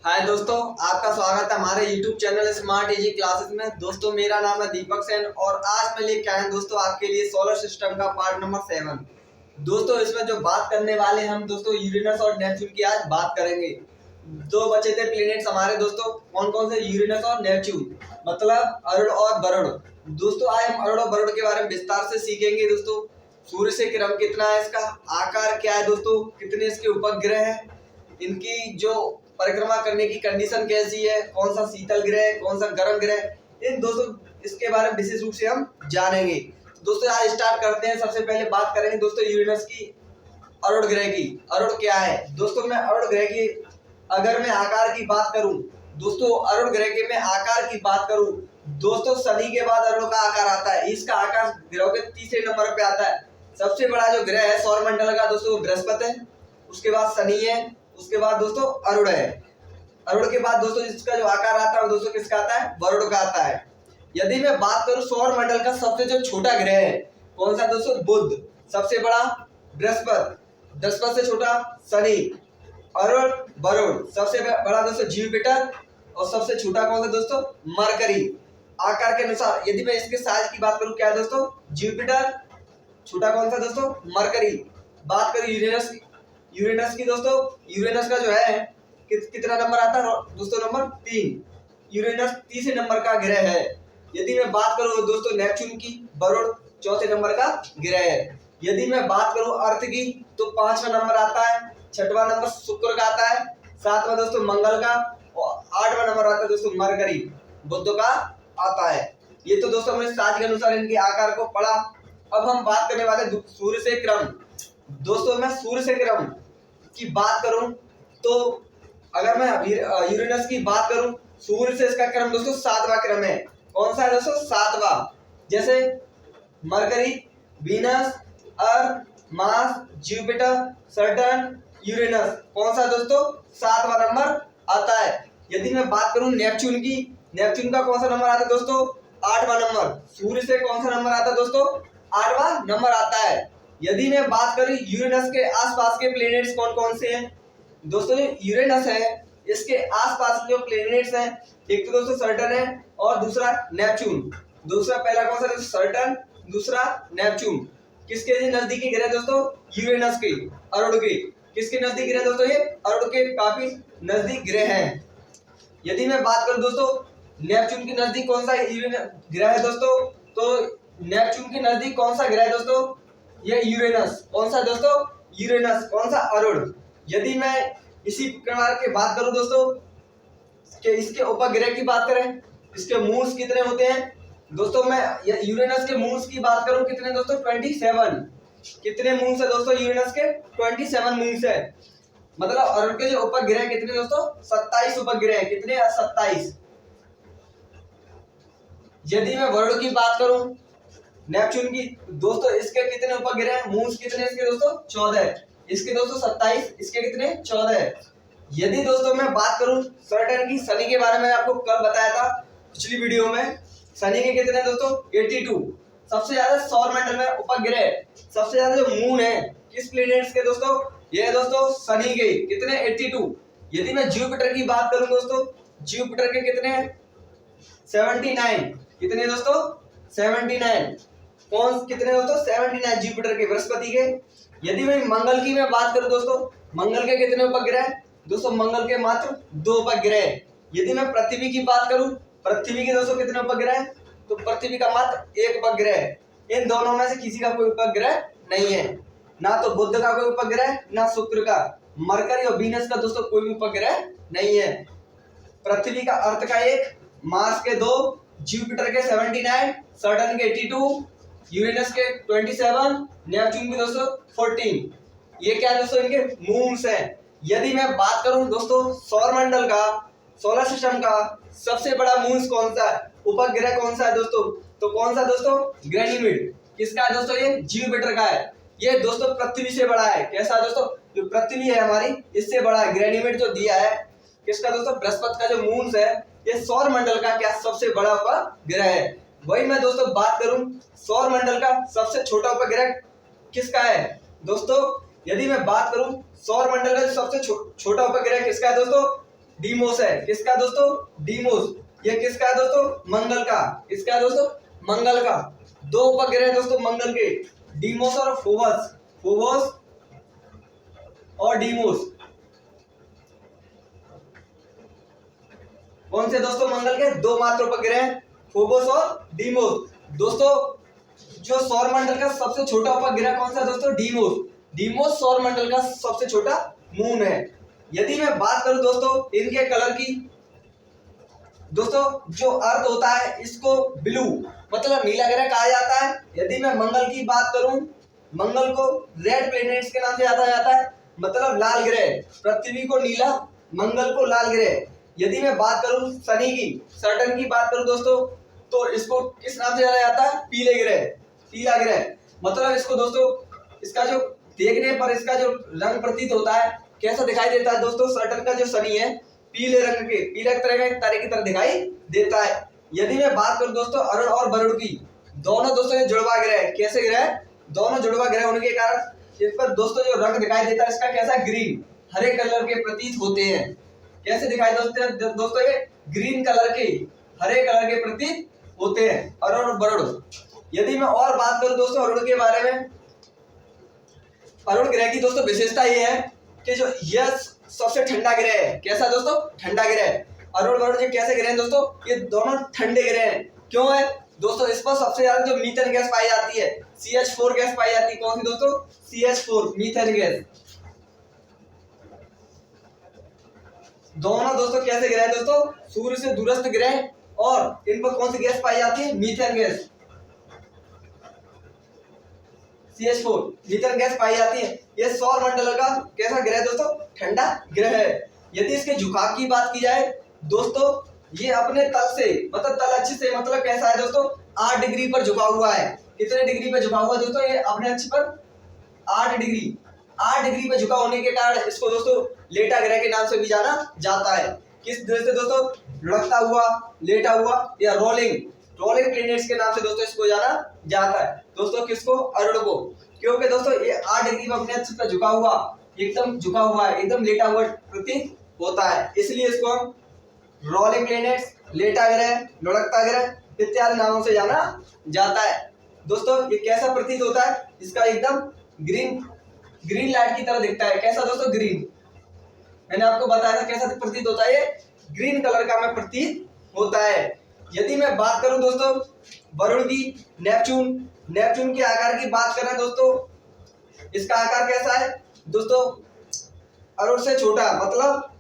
हाय दोस्तों, आपका स्वागत है हमारे YouTube channel smart easy classes में। दोस्तों मेरा नाम है दीपक सेन और आज मैं लेके आया हूं दोस्तों आपके लिए सोलर सिस्टम का पार्ट नंबर 7। दोस्तों इसमें जो बात करने वाले हम दोस्तों यूरेनस और नेपच्यून की आज बात करेंगे। दो बचे थे प्लैनेट्स हमारे दोस्तों, कौन कौन से? यूरेनस और नेपच्यून, मतलब अरुण और वरुण। दोस्तों आज हम अरुण और वरुण के बारे में विस्तार से सीखेंगे। दोस्तों सूर्य से क्रम कितना है, इसका आकार क्या है, दोस्तों कितने इसके उपग्रह हैं, इनकी जो परिक्रमा करने की कंडीशन कैसी है, कौन सा शीतल ग्रह है, कौन सा गर्म ग्रह है, इन दोस्तों इसके बारे में विशेष रूप से हम जानेंगे। तो दोस्तों आज स्टार्ट करते हैं। सबसे पहले बात करेंगे दोस्तों यूरेनस की, अरुण ग्रह की। अरुण क्या है दोस्तों? मैं अरुण ग्रह की अगर मैं आकार की बात करूं दोस्तों, अरुण ग्रह के मैं आकार की बात करूं दोस्तों, शनि के बाद अरुण का आकार आता है। इसका आकार ग्रह के तीसरे नंबर पे आता है। सबसे बड़ा जो ग्रह है सौरमंडल का दोस्तों बृहस्पति है, उसके बाद शनि है, उसके बाद दोस्तों अरुण है। अरुण के बाद दोस्तों इसका जो आकार आता है दोस्तों किसका आता है? वरुण का आता है। यदि मैं बात करूं सौर मंडल का सबसे जो छोटा ग्रह है कौन सा दोस्तों? बुध। सबसे बड़ा बृहस्पति, बृहस्पति से छोटा शनि, अरुण, वरुण। सबसे बड़ा दोस्तों जुपिटर और सबसे छोटा कौन सा दोस्तों? मरकरी। आकार के अनुसार यदि मैं इसके साइज की बात करूं क्या है दोस्तों? जुपिटर, छोटा कौन सा दोस्तों? मरकरी। बात करें यूरेनस की, यूरेनस की दोस्तों, यूरेनस का जो है कितना नंबर आता है दोस्तों? नंबर 3। यूरेनस तीसरे नंबर का ग्रह है। यदि मैं बात करूं दोस्तों नेपच्यून की, वरुण चौथे नंबर का ग्रह है। यदि मैं बात करूं अर्थ की तो 5वां नंबर आता है, 6वां नंबर शुक्र का आता है, 7वां दोस्तों मंगल का और 8वां नंबर आता है दोस्तों मरकरी, बुध का आता है। ये तो दोस्तों हमने साज के अनुसार इनके आकार को पढ़ा। अब हम बात करने वाले सूर्य से क्रम। दोस्तों मैं सूर्य से क्रम की बात करूं तो अगर मैं यूरेनस की बात करूं, सूर्य से इसका क्रम दोस्तों 7वां क्रम है। कौन सा है दोस्तों? 7वां। जैसे मरकरी, वीनस, अर्थ, मार्स, जुपिटर, सैटर्न, यूरेनस, कौन सा दोस्तों? 7वां नंबर आता है। यदि मैं बात करूं नेपच्यून की, नेपच्यून का कौन सा नंबर आता है दोस्तों? 8वां नंबर। सूर्य से कौन सा नंबर आता है दोस्तों? 8वां नंबर आता है। यदि मैं बात करूं यूरेनस के आसपास के प्लैनेट्स कौन कौन से हैं दोस्तों? जो यूरेनस है इसके आसपास जो प्लैनेट्स हैं, एक तो दोस्तों सैटर्न है और दूसरा नेपच्यून। दूसरा पहला कौन सा दोस्तों? सैटर्न, दूसरा नेपच्यून। किसके नजदीकी ग्रह दोस्तों? यूरेनस के, अरुण के। किसके नजदीक ग्रह दोस्तों? ये अरुण के काफी नजदीक ग्रह हैं। यदि मैं बात करूं दोस्तों नेपच्यून के नजदीक कौन सा ग्रह है दोस्तों, तो नेपच्यून के नजदीक कौन सा ग्रह है दोस्तों? ये यूरेनस। कौन सा दोस्तों? यूरेनस। कौन सा? अरुण। यदि मैं इसी प्रकार की बात करूं दोस्तों कि इसके उपग्रह की बात करें, इसके मून्स कितने होते हैं दोस्तों? मैं यूरेनस के मून्स की बात करूं कितने दोस्तों? 27। कितने मून्स है दोस्तों यूरेनस के? 27 मून्स है। मतलब अरुण के जो उपग्रह कितने दोस्तों? 27 उपग्रह। कितने? 27। यदि मैं वरुण की बात करूं नेपच्यून की दोस्तों, इसके कितने उपग्रह हैं? मून्स कितने इसके दोस्तों? 14। इसके दोस्तों 27, इसके कितने? 14। यदि दोस्तों मैं बात करूं सैटर्न की, शनि के बारे में आपको कल बताया था पिछली वीडियो में। शनि के कितने दोस्तों? 82। सबसे ज्यादा सौरमंडल में उपग्रह, सबसे ज्यादा जो मून है किस प्लैनेट्स के दोस्तों? ये दोस्तों शनि के। कितने? 82। यदि मैं जुपिटर की बात करूं दोस्तों, जुपिटर के कितने हैं? 79। कितने दोस्तों? 79। कौन कितने दोस्तों? 79 जुपिटर के, बृहस्पति के। यदि मैं मंगल की मैं बात करूं दोस्तों, मंगल के कितने उपग्रह दोस्तों? मंगल के मात्र 2 उपग्रह। यदि मैं पृथ्वी की बात करूं, पृथ्वी के दोस्तों कितने उपग्रह? तो पृथ्वी का मात्र 1 उपग्रह। इन दोनों में से किसी का कोई उपग्रह नहीं है, ना तो बुध का कोई उपग्रह, ना शुक्र का। मरकरी और वीनस का दोस्तों कोई भी उपग्रह नहीं है। पृथ्वी का अर्थ का 1, मार्स के 2, जुपिटर के 79, सैटर्न के 82, यूरेनस के 27, नेपच्यून के दोस्तों 14। ये क्या दोस्तों? इनके मून्स हैं। यदि मैं बात करूं दोस्तों सौरमंडल का, सोलर सिस्टम का सबसे बड़ा मून्स कौन सा है, उपग्रह कौन सा है दोस्तों? तो कौन सा दोस्तों? गैनीमेड। किसका है दोस्तों? ये जुपिटर का है। ये दोस्तों पृथ्वी से बड़ा है। कैसा दोस्तों? जो पृथ्वी है हमारी इससे बड़ा है। गैनीमेड जो दिया है किसका दोस्तों? बृहस्पति का जो मून्स है ये सौर मंडल का क्या सबसे बड़ा उपग्रह है। वही मैं दोस्तों बात करूं सौर मंडल का सबसे छोटा उपग्रह किसका है दोस्तों? यदि मैं बात करूं सौर मंडल का सबसे छोटा उपग्रह किसका है दोस्तों? डीमोस है। किसका दोस्तों? डीमोस। ये किसका है दोस्तों? मंगल का। किसका है दोस्तों? मंगल का। दो उपग्रह दोस्तों मंगल के, डीमोस और फोबस। फोबस और डीमोस। कौन से दोस्तों? मंगल के दो मात्र उपग्रह, फोबोस और डीमोस। दोस्तों जो सौरमंडल का सबसे छोटा उपग्रह कौन सा दोस्तों? डीमोस। डीमोस सौरमंडल का सबसे छोटा मून है। यदि मैं बात करूं दोस्तों इनके कलर की, दोस्तों जो अर्थ होता है इसको ब्लू मतलब नीला ग्रह कहा जाता है। यदि मैं मंगल की बात करूं, मंगल को रेड प्लैनेट्स के नाम से जाना जाता है, मतलब लाल ग्रह। पृथ्वी को नीला, मंगल को लाल ग्रह। यदि मैं बात करूं शनि की, सैटर्न की बात करूं दोस्तों, तो इसको किस नाम से जाना जाता है? पीले ग्रह, पीला ग्रह। मतलब इसको दोस्तों, इसका जो देखने पर इसका जो रंग प्रतीत होता है कैसा दिखाई देता है दोस्तों? सैटर्न का जो शनि है पीले रंग के, पीले तरह का एक तारे की तरह दिखाई देता है। यदि मैं बात करूं दोस्तों अरुण और वरुण की, दोनों दोस्तों ये जुड़वा ग्रह है। कैसे ग्रह? दोनों जुड़वा ग्रह होने के कारण इस पर दोस्तों जो रंग दिखाई देता है इसका कैसा? ग्रीन, हरे कलर के प्रतीत होते हैं। कैसे दिखाई दोस्तों? ये ग्रीन कलर के, हरे कलर के प्रतीत होते हैं अरुण और वरुण। यदि मैं और बात करूं दोस्तों अरुण के बारे में, अरुण ग्रह की दोस्तों विशेषता ये है कि जो यह सबसे ठंडा ग्रह है। कैसा दोस्तों? ठंडा ग्रह। अरुण वरुण जी कैसे ग्रह हैं दोस्तों? ये दोनों ठंडे ग्रह हैं। क्यों है दोस्तों? इस पर सबसे ज्यादा जो मीथेन गैस पाई जाती है, CH4 गैस पाई जाती है। कौन सी दोस्तों? CH4 methane gas. दोनों दोस्तों कैसे ग्रह हैं दोस्तों? सूर्य से दूरस्थ ग्रह, और इन पर कौन सी गैस पाई जाती है? Methane gas, CH4 methane gas पाई जाती है। ये सौर मंडल का कैसा ग्रह दोस्तों? ठंडा ग्रह है। यदि इसके झुकाव की बात की जाए दोस्तों, ये अपने तल से मतलब तल अक्ष से मतलब कैसा है दोस्तों? 8 डिग्री पर झुका हुआ है। कितने डिग्री पर झुका हुआ है दोस्तों? ये अपने अक्ष पर 8 डिग्री, 8 डिग्री पर झुका होने के कारण इसको दोस्तों लेटा ग्रह के नाम से भी जाना जाता है। किस तरह से दोस्तों? लुढ़कता हुआ, लेटा हुआ या रोलिंग, रोलिंग प्लैनेट्स के नाम से दोस्तों इसको जाना जाता है। दोस्तों किसको? अरुण को। क्योंकि दोस्तों ये 8 डिग्री पर अपने अक्ष पर झुका हुआ, एकदम झुका हुआ है, एकदम लेटा हुआ प्रतीत होता है, इसलिए इसको हम रोलिंग प्लैनेट्स, लेटा ग्रह, लुढ़कता ग्रह इत्यादि नामों से जाना जाता है। दोस्तों ये कैसा प्रतीत होता है? इसका एकदम ग्रीन, ग्रीन लाइट की तरह दिखता है। कैसा दोस्तों? ग्रीन। मैंने आपको बताया था कैसा प्रतीत होता है? ये ग्रीन कलर का में प्रतीत होता है। यदि मैं बात करूं दोस्तों वरुण की, नेपच्यून, नेपच्यून के आकार की बात करें दोस्तों, इसका आकार कैसा है दोस्तों? अरुण से छोटा, मतलब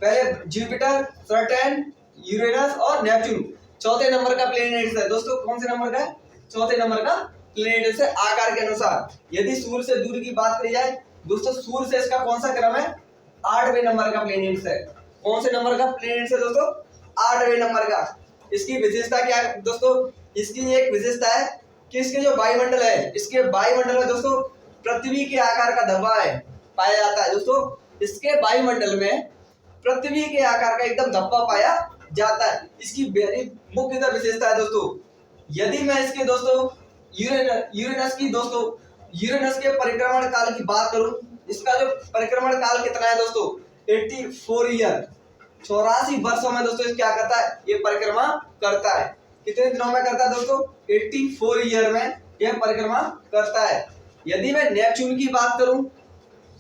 पहले जुपिटर, सैटर्न, यूरेनस और नेपच्यून चौथे नंबर का प्लैनेट है दोस्तों। कौन से नंबर का है? चौथे नंबर का प्लैनेट से आकार के अनुसार। यदि सूर्य से दूरी की बात करी जाए दोस्तों, सूर्य से इसका कौन सा क्रम है? 8वें नंबर का प्लैनेट है। कौन से नंबर का प्लैनेट है दोस्तों? 8वें नंबर का। इसकी विशेषता क्या है दोस्तों? इसकी एक विशेषता है कि इसके जो वायुमंडल है, इसके वायुमंडल में दोस्तों पृथ्वी के आकार का धब्बा है पाया जाता है। दोस्तों इसके वायुमंडल में पृथ्वी के आकार का एकदम धब्बा पाया जाता है। इसकी मुख्य विशेषता है दोस्तों। यदि मैं इसके दोस्तों यूरेनस की दोस्तों, यूरेनस के परिक्रमण काल की बात करूं, इसका जो परिक्रमण काल कितना है दोस्तों? 84 ईयर, 84 वर्षों में दोस्तों क्या करता है? ये परिक्रमा करता है। कितने दिनों में करता है दोस्तों? 84 ईयर में यह परिक्रमा करता है। यदि मैं नेपच्यून की बात करूं,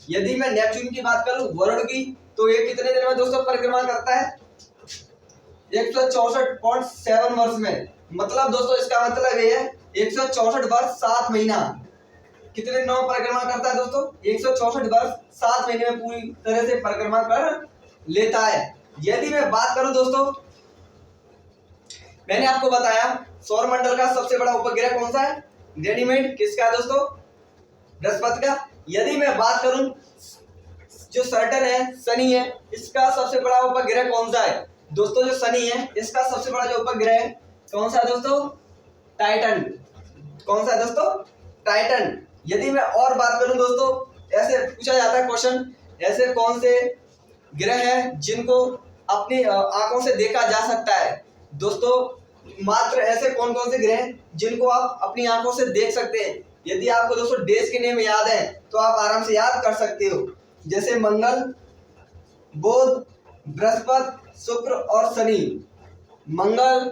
यदि मैं नेपच्यून की बात करूं वरुण की, तो ये कितने दिन में दोस्तों परिक्रमा करता है? 164.7 वर्ष में। मतलब दोस्तों इसका मतलब ये है 164 वर्ष 7 महीना। कितने दिनों में परिक्रमा करता है दोस्तों? 164 वर्ष 7 महीने में पूरी तरह से परिक्रमा कर लेता है। यदि मैं बात करूं दोस्तों, मैंने आपको बताया सौरमंडल का सबसे बड़ा उपग्रह कौन सा है? गैनीमेड। किसका है दोस्तों? बृहस्पति का। यदि मैं बात करूं जो सैटर्न है, शनि है, इसका सबसे बड़ा उपग्रह कौन सा है दोस्तों? जो शनि है इसका सबसे बड़ा जो उपग्रह है कौन सा है दोस्तों? टाइटन। कौन सा है दोस्तों? टाइटन। यदि मैं और बात करूं दोस्तों, ऐसे पूछा जाता है क्वेश्चन, ऐसे कौन से ग्रह हैं जिनको अपनी आंखों से देखा जा सकता है दोस्तों? मात्र ऐसे कौन कौन से ग्रह जिनको आप अपनी आंखों से देख सकते हैं? यदि आपको दोस्तों देश के नेम याद है तो आप आराम से याद कर सकते हो, जैसे मंगल, बुध, बृहस्पति, शुक्र और शनि। मंगल,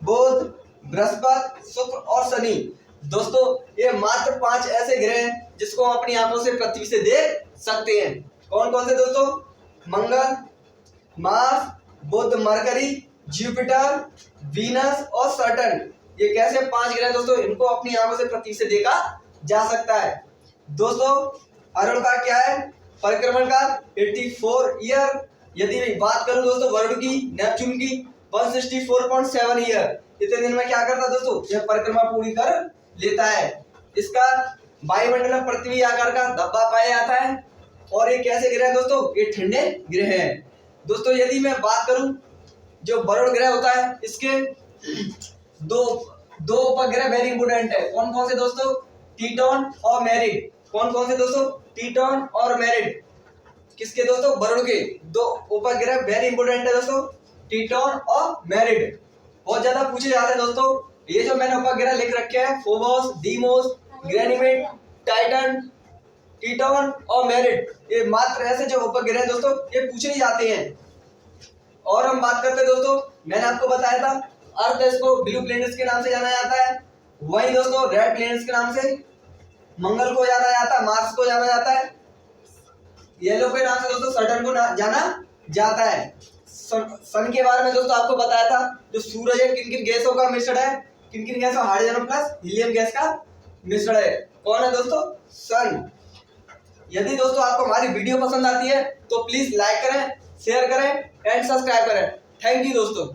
बुध, बृहस्पति, शुक्र और शनि। दोस्तों ये मात्र 5 ऐसे ग्रह हैं जिसको हम अपनी आंखों से पृथ्वी से देख सकते हैं। कौन कौन से दोस्तों? मंगल, मार्स, बुध, मरकरी, जुपिटर, वीनस और सैटर्न। ये कैसे 5 ग्रह दोस्तों, इनको अपनी आंखों से पृथ्वी से देखा जा सकता है। दोस्तों अरुण का क्या है? परिक्रमण का 84 ईयर। यदि मैं बात करूं दोस्तों वरुण की, नेपच्यून की 164.7 ईयर। इतने दिन में क्या करता दोस्तों? यह परिक्रमा पूरी कर लेता है। इसका वायुमंडल में पृथ्वी आकार का धब्बा पाया जाता है। और ये कैसे ग्रह है दोस्तों? ये ठंडे ग्रह है। दोस्तों यदि मैं बात करूं जो वरुण ग्रह होता है, इसके दो उपग्रह वेरी इंपोर्टेंट है। कौन कौन से दोस्तों? टीटॉन और मेरिड। कौन कौन से दोस्तों? टीटॉन और मेरिड। किसके दोस्तों? वरुण के 2 उपग्रह वेरी इंपोर्टेंट है दोस्तों, टीटॉन और मेरिड। बहुत ज्यादा पूछे जाते हैं दोस्तों। ये जो मैंने उपग्रह लिख रखे हैं, फोबोस, डीमोस, गैनीमेड, टाइटन, टीटॉन और मेरिड, ये मात्र ऐसे जो उपग्रह हैं दोस्तों, ये पूछे ही जाते हैं। और हम बात करते हैं दोस्तों, मैंने आपको बताया था अर्थ इसको ब्लू प्लैनेट्स के नाम से जाना जाता है। वही दोस्तों रेड प्लैनेट्स के नाम से मंगल को जाना जाता है, मार्स को जाना जाता है, येलो के नाम से दोस्तों सैटर्न को जाना जाता है। सन के बारे में दोस्तों आपको बताया था, जो सूरज है किन किन गैसों का मिश्रण है, किन किन गैसों, हाइड्रोजन प्लस हीलियम गैस का मिश्रण है। कौन है दोस्तों? सन। यदि दोस्तों आपको हमारी वीडियो पसंद आती है तो प्लीज लाइक करें, शेयर करें एंड सब्सक्राइब करें। थैंक यू दोस्तों।